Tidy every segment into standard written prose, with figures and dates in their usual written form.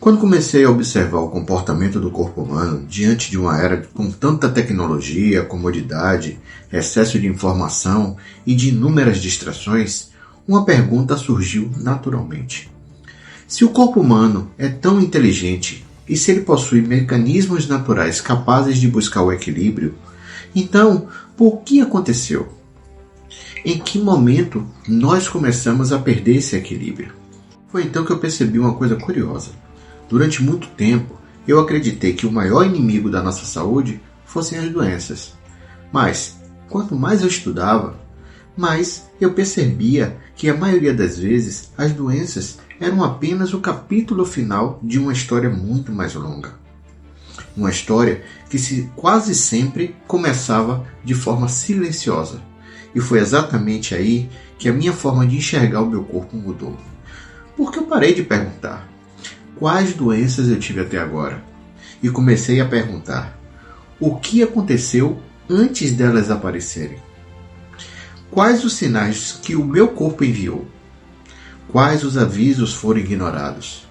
Quando comecei a observar o comportamento do corpo humano diante de uma era com tanta tecnologia, comodidade, excesso de informação e de inúmeras distrações, uma pergunta surgiu naturalmente. Se o corpo humano é tão inteligente e se ele possui mecanismos naturais capazes de buscar o equilíbrio, então por que aconteceu? Em que momento nós começamos a perder esse equilíbrio? Foi então que eu percebi uma coisa curiosa. Durante muito tempo, eu acreditei que o maior inimigo da nossa saúde fossem as doenças. Mas, quanto mais eu estudava, mais eu percebia que a maioria das vezes as doenças eram apenas o capítulo final de uma história muito mais longa. Uma história que quase sempre começava de forma silenciosa. E foi exatamente aí que a minha forma de enxergar o meu corpo mudou. Porque eu parei de perguntar quais doenças eu tive até agora e comecei a perguntar o que aconteceu antes delas aparecerem. Quais os sinais que o meu corpo enviou? Quais os avisos foram ignorados?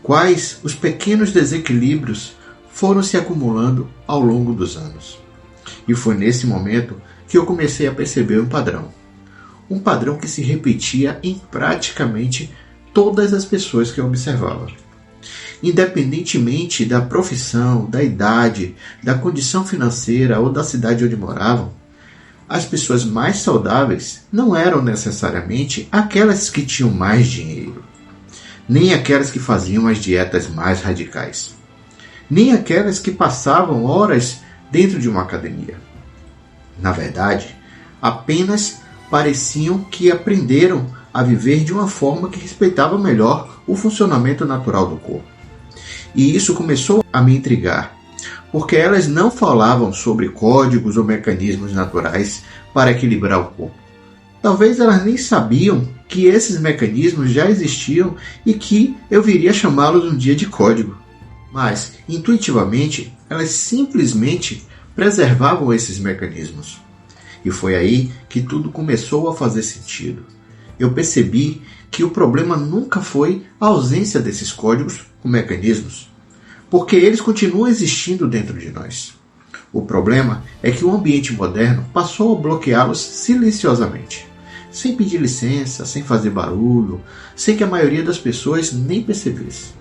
Quais os pequenos desequilíbrios foram se acumulando ao longo dos anos? E foi nesse momento que eu comecei a perceber um padrão. Um padrão que se repetia em praticamente todas as pessoas que eu observava. Independentemente da profissão, da idade, da condição financeira ou da cidade onde moravam, as pessoas mais saudáveis não eram necessariamente aquelas que tinham mais dinheiro, nem aquelas que faziam as dietas mais radicais, nem aquelas que passavam horas dentro de uma academia. Na verdade, apenas pareciam que aprenderam a viver de uma forma que respeitava melhor o funcionamento natural do corpo. E isso começou a me intrigar, porque elas não falavam sobre códigos ou mecanismos naturais para equilibrar o corpo. Talvez elas nem sabiam que esses mecanismos já existiam e que eu viria chamá-los um dia de código. Mas, intuitivamente, elas simplesmente preservavam esses mecanismos. E foi aí que tudo começou a fazer sentido. Eu percebi que o problema nunca foi a ausência desses códigos ou mecanismos, porque eles continuam existindo dentro de nós. O problema é que o ambiente moderno passou a bloqueá-los silenciosamente, sem pedir licença, sem fazer barulho, sem que a maioria das pessoas nem percebesse.